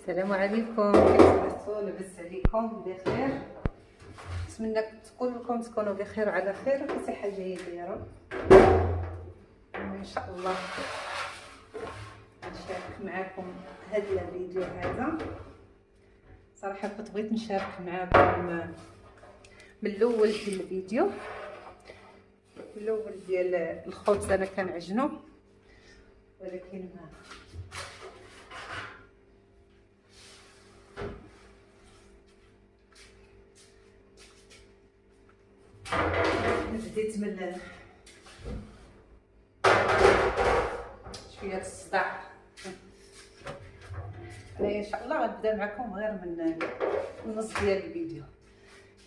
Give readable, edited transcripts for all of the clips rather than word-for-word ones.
السلام عليكم، كيف صحتوا؟ لاباس عليكم؟ بخير. نتمنى كلكم تكونوا بخير وعلى خير وفي صحه جيده يا رب ان شاء الله. نشارك معكم هذا الفيديو هذا. صراحه كنت بغيت نشارك معكم من الاول ديال الفيديو، الاول ديال الخبز انا كنعجنو، ولكن ما بديت من شويه الصداع. انايا ان شاء الله غنبدا معكم غير من النص ديال الفيديو.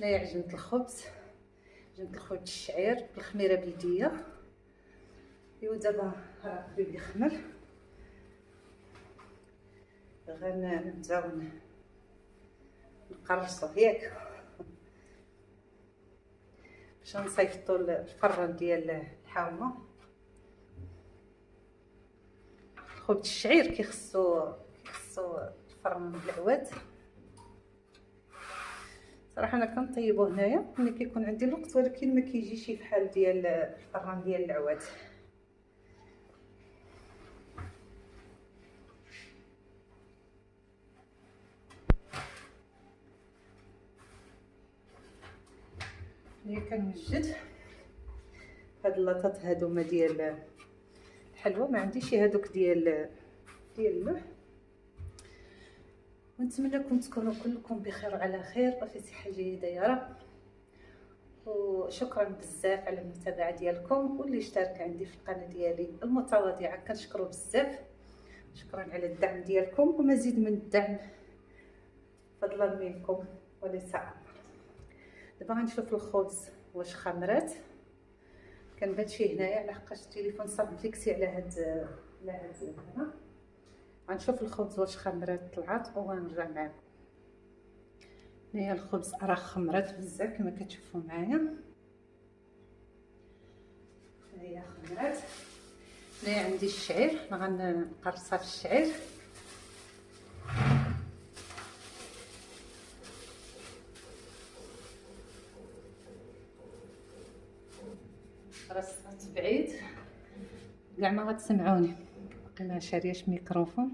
انايا عجنت الخبز الشعير بالخميره بيديه، ايوا دابا راه بدا يخمر. غنبداو نقرصو ياك باش نصيفطو الفران ديال الحامه. الخبز الشعير كيخصو الفران بالعواد. صراحه انا كنطيبو هنايا ملي كيكون عندي الوقت، ولكن ما كيجيش بحال ديال الفران ديال العواد. ملي كنوجد هاد اللاطات هادوما ديال الحلوى، ما عنديش هادوك ديال اللوح. ونتمنىكم تكونوا كلكم بخير وعلى خير وفي صحه جيده يا رب. وشكرا بزاف على المتابعه ديالكم، واللي اشترك عندي في القناه ديالي المتواضعه كنشكرو بزاف. شكرا على الدعم ديالكم، ومزيد من الدعم فضلا منكم وليس امر. دابا غنشوف الخبز واش خمرات. كنبات فيه هنايا على حقاش التليفون صافي فيكسي على هاد هنا. غنشوف الخبز واش خمرات طلعت وغنرجع معكم. هنايا الخبز راه خمرات بزاف كما كتشوفوا معايا. هنايا خمرات. هنايا عندي الشعير، غنقرصها في الشعير. رصات بعيد كاع ما غتسمعوني، باقي ما شارياش ميكروفون.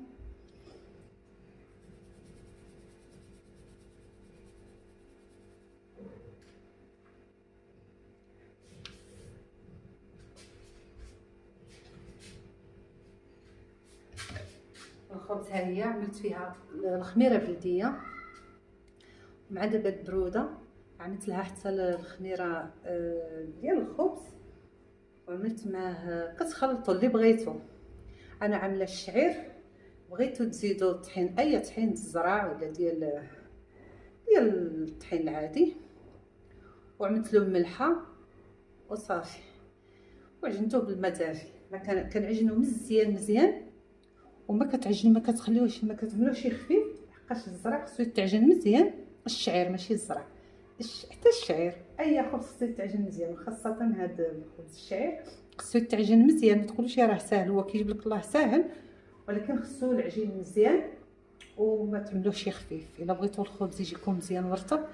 الخبز ها هي عملت فيها الخميره بيديه، مع دابا البروده عملت لها حتى الخميره ديال الخبز، وعملت معاه كتخلطوا اللي بغيتو. انا عامله الشعير، بغيتو تزيدوا الطحين، اي طحين الزرع ولا ديال الطحين العادي، وعملت له ملحه وصافي، وعجنته بالماء دافي. ما كنعجنو مزيان، وما كتعجن ما كتخليوش ما كتعملوش خفيف، حقاش الزرع خصو يتعجن مزيان. الشعير ماشي الزرع، حتى الشعير اي خبز خصو يتعجن مزيان، خاصه هذا الخبز الشعير خصو يتعجن مزيان. ما تقولوش راه ساهل، هو كيجيب لك الله ساهل، ولكن خصو العجين مزيان وما تعملوش خفيف. الا بغيتو الخبز يجيكم مزيان ورطب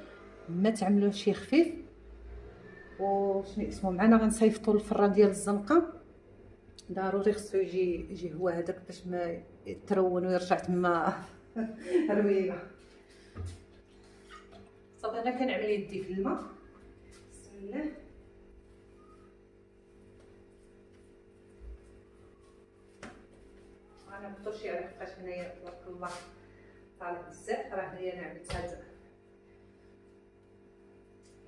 ما تعملوش خفيف. وشنو اسمه معنا غنصيفطوا الفران ديال الزنقه، ضروري خصو يجي هو هذاك باش ما يترون ويرجع تما رويبه. صافي انا كنعمل يدي في الماء. بسم الله. انا بطوشي على حقاش هنايا تبارك الله طالع بزاف. راه هنايا انا عملت هذا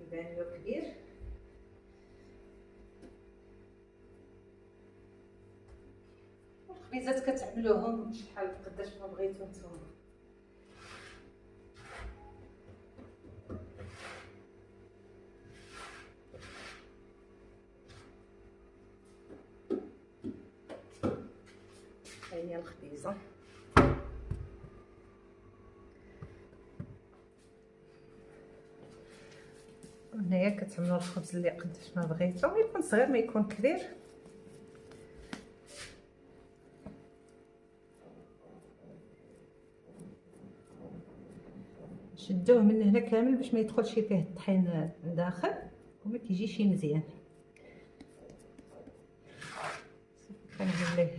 البانيو كبير. الخبيزات كتعملوهم شحال قداش ما بغيتو نتوما. هي الخبيزه هنايا كتعملوا الخبز اللي قداش ما بغيتو، ما يكون صغير ما يكون كبير. شدوه من هنا كامل باش ما يدخلش فيه الطحين لداخل وما كيجيش مزيان. كنعمل ليه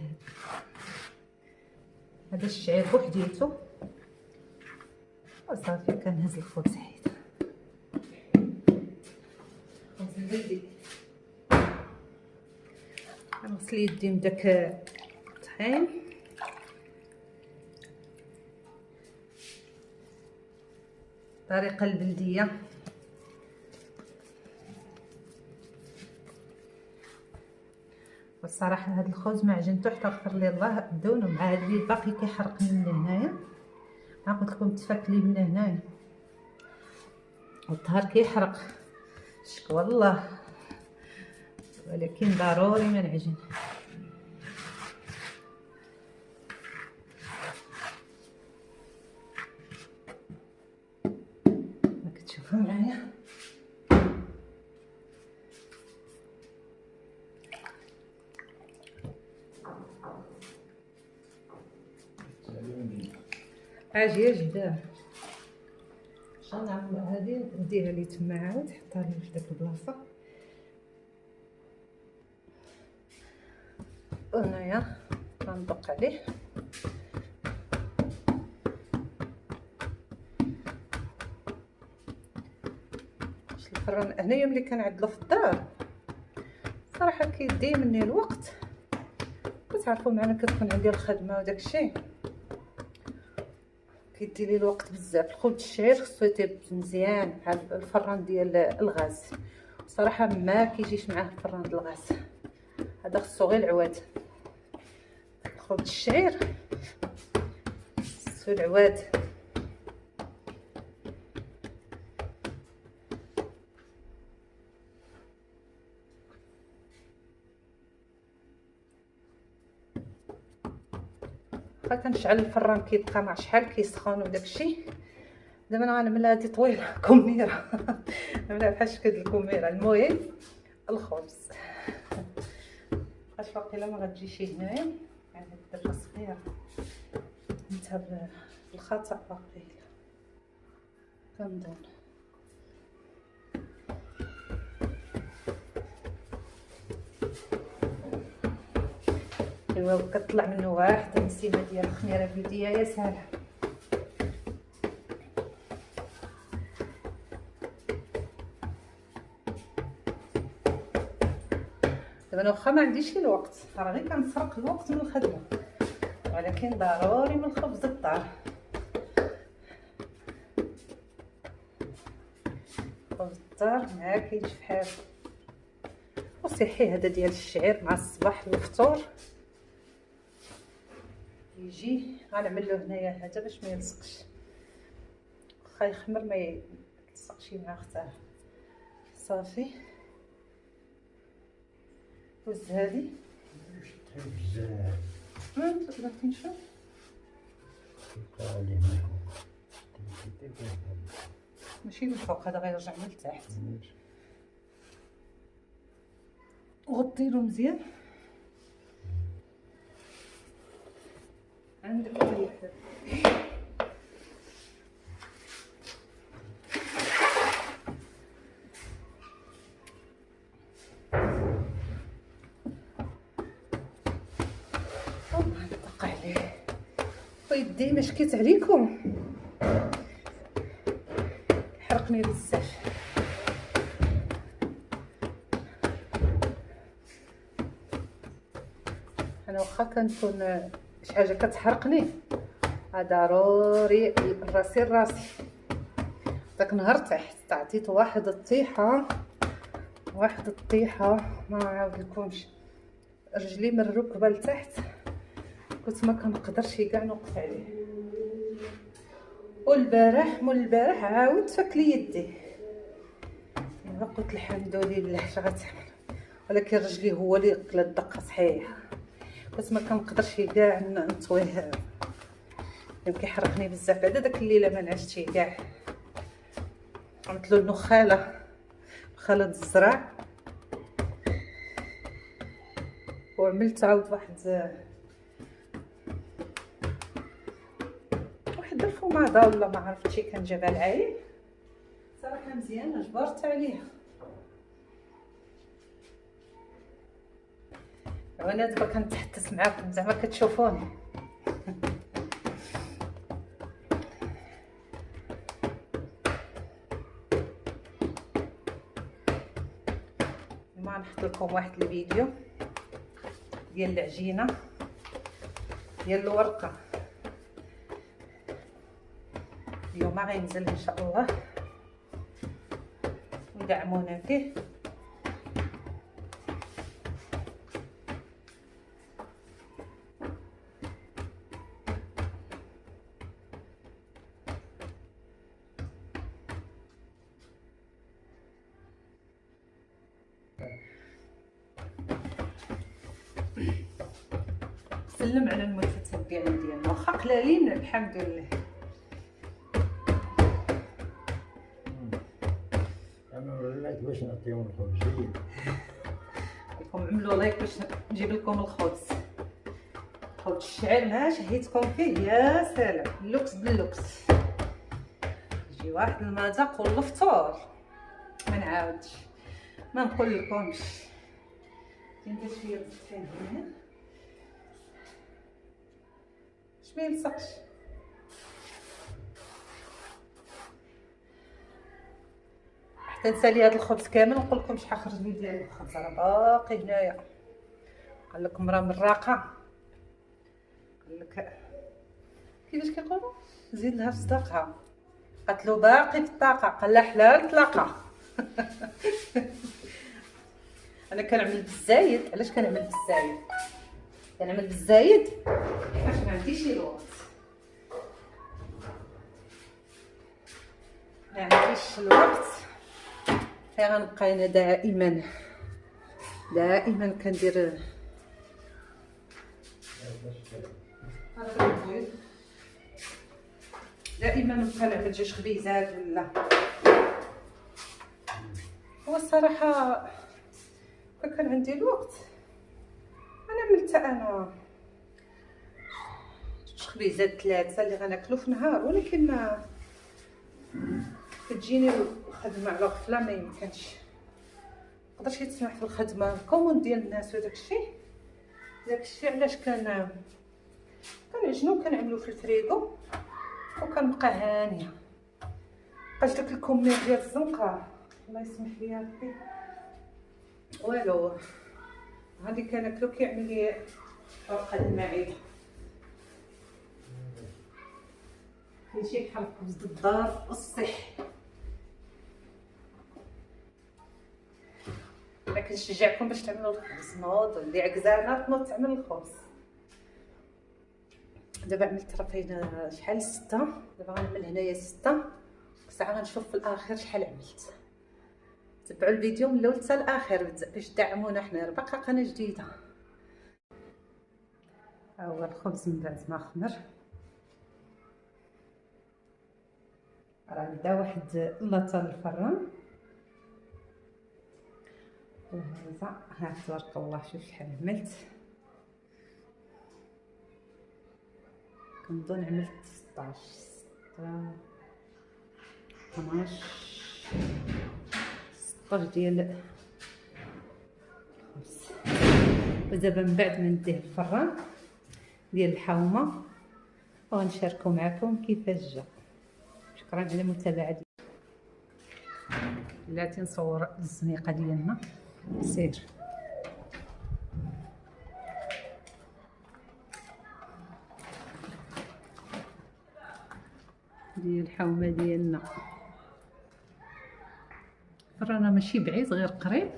هذا الشعير بوحديتو وصافي. كنهز الخبز حيت خبز البلدي. كنغسل يدي من داك الطحين الطريقه البلديه. والصراحه هذا الخبز ما عجنته حتى غفر لي الله بدونه مع هذا اللي باقي كيحرقني من هنايا. ها قلت لكم تفك لي من هنايا والظهر كيحرق شكوى الله، ولكن ضروري ما نعجن. ما كتشوفوا معايا اجي دابا شنو نعمل. هذه نديرها لي تما عاود حطها لي في داك البلاصه. هنايا غندق عليه الفران. هنايا ملي كنعدلو في الدار صراحه كيدي مني الوقت، كتعرفوا معنا كتكون عندي الخدمه وداك الشيء كيدي لي الوقت بزاف. الخبز الشعير خصو يطيب مزيان بحال الفران ديال الغاز، صراحه ما كيجيش معاه الفران ديال الغاز، هذا خصو غير العواد. الخبز الشعير خصو العواد. كنشعل الفران كيبقى مع شحال كيسخن وداكشي. دابا انا غنعمل هذه طويله كميره نعملها بحال شكل الكميره. المهم الخبز واش واقيلا ما غتجيش هنايا يعني درجه صغيره انت بالخطا واقيلا كنظن. ايوا كتطلع منه واحد النسيمه ديال الخميره بيديا يا سهله. دابا انا واخا ما عنديش الوقت راه غير كنسرق الوقت من الخدمه، ولكن ضروري من الخبز الدار. خبز الدار ما كاينش بحال وصحي. هذا ديال الشعير مع الصباح الفطور يجي. غنعمل له هنايا هذا باش ما يلصقش، واخا يخمر ما يلصقش مع اختها. صافي وز هادي تقدر تنشوف ماشي من فوق، هذا غيرجع من التحت. وغطيلو مزيان عندك اليد. غندق عليه ويدي ما شكيت عليكم حرقني بزاف. انا واخا كنكون شي حاجه كتحرقني ضروري راسي داك نهار تحت عطيت واحد الطيحه ما عاودلكمش. رجلي من الركبه لتحت كنت ما كنقدرش كاع نوقف عليه. والبارح مول البارح عاود فك لي يدي. انا قلت الحمد لله اش غتعمل، ولكن رجلي هو اللي قلت دقه صحيحه بس ما كنقدرش كاع نطويه، كيحرقني بزاف. بعدا داك الليله ما نعستش كاع. عملت له النخاله الزرع وعملت عاود واحد الفوماضه ولا ما عرفتش كنجيبها العايب صراحه مزيانه جبرت عليها. وانا دابا كنتحدث معاكم زعما كتشوفوني. اليوم غنحط لكم واحد الفيديو ديال العجينه ديال الورقه. اليوم غينزل ان شاء الله ودعمونا فيه. سلم على المتتبعين ديالنا واخا قلالين الحمد لله. عملوا لايك باش نعطيهم الخبز. راكم عملوا لايك باش نجيب لكم الخبز. خبز الشعير ما شهيتكم فيه يا سلام، اللوكس باللوكس. يجي واحد المذاق والفطور ما نعاودش ما نقول لكمش. ندير شويه الزيت هنا باش ما يلصقش. حتى نسالي هذا الخبز كامل نقول لكم شحال خرج لي ديال الخبز راه باقي هنايا. قال لك مرا مراقه قال لك كيفاش كيقولوا زيد لها في صداقها، قالت له باقي في الطاقه قال لها حلال طلاقه. انا كنعمل بالزايد. علاش كنعمل بالزايد؟ كنعمل بالزايد باش ما عنديش الوقت، ما عنديش الوقت. غنبقى انا دائما كندير دائما نبقى نعمل جوج خبيزات ولا. هو الصراحه كان عندي الوقت انا عملت انا جوج خبيزات 3 اللي غناكلو في نهار، ولكن ما كتجيني الخدمه على غفله ما يمكنش. مقدرش يتسمح في الخدمه الكومون ديال الناس داكشي علاش كنعجنو كنعملو في الفريغو وكنبقى هانيه. بقاش داك الكمير ديال الزنقه الله يسمح لي ربي والو هادي كناكلو كيعمل لي فرقه المعده. ماشي بحال الخبز الدار والصح. لكن نشجعكم باش تعملوا الخبز. نوض اللي عكزانه تنوض تعمل الخبز. دابا عملت راه فاينه شحال 6. دابا غنعمل هنايا 6 ساعه غنشوف في الاخر شحال عملت. تبعوا الفيديو من الاول حتى الاخر باش تدعمونا حنا، راه باقا قناه جديده. ها هو الخبز من بعد ما خمر راه بدا واحد لاطه الفران. وهذا ها تبارك الله شوف شحال عملت. كنظن عملت 16 12 16 ديال الخبز. ودابا من بعد ما نديه الفران ديال الحومه وغنشاركو معكم كيفاش جا. شكرا على المتابعه. بلاتي نصور الزنيقه ديالنا سير. ديال الحومه ديالنا رانا ماشي بعيد غير قريب.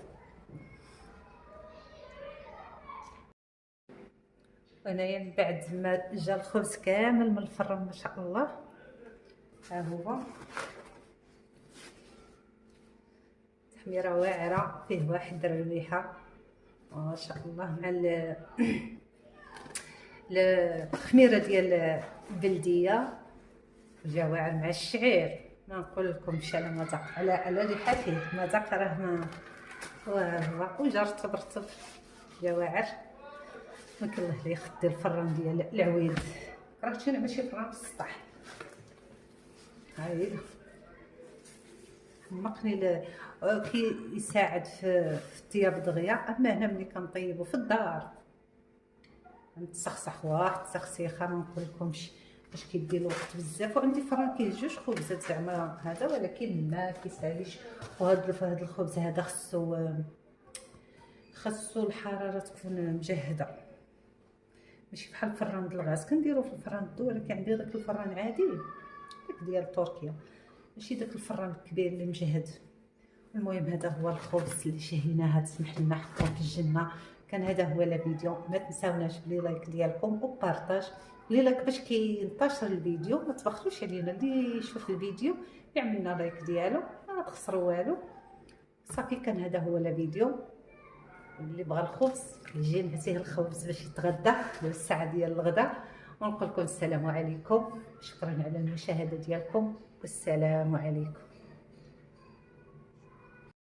وانايا من بعد ما جا الخبز كامل من الفران ما شاء الله ها هو تحميره واعره فيه واحد الريحه ما شاء الله مع الخميره ديال البلديه جا واعر مع الشعير. ما نقول لكمش على مذاق على ريحته مذاق راه ما وجا رطب جا واعر. ما كاين الله اللي يخدي الفران ديال العويد. راه شنو ماشي فران في السطح هاي حمقني كي يساعد في الطياب دغيا. اما هنا ملي كنطيبو في الدار نتسخسخ واحد تسخسيخه، ما نقولكمش باش كيدير الوقت بزاف. وعندي فران كاين جوج خبزات زعما هذا، ولكن ما كيساليش. وهذا الخبز هذا خاصو الحراره تكون مجهده، ماشي بحال الفران د الغاز كنديرو في الفران الضو، ولكن عندي داك الفران عادي داك ديال تركيا، ماشي داك الفران الكبير اللي مجهد. المهم هذا هو الخبز اللي شهيناه، تسمح لنا حطوه في الجنه. كان هذا هو الفيديو، ما تنساوناش بلي لايك ديالكم وبارطاج لي لايك باش كينتشر الفيديو. ما تبخلوش علينا، اللي يشوف الفيديو يعملنا لايك ديالو، ما تخسروا والو. صافي كان هذا هو الفيديو. اللي بغى الخبز يجي نهزيه الخبز باش يتغدى الساعه ديال الغداء. ونقول لكم السلام عليكم، شكرا على المشاهده ديالكم والسلام عليكم.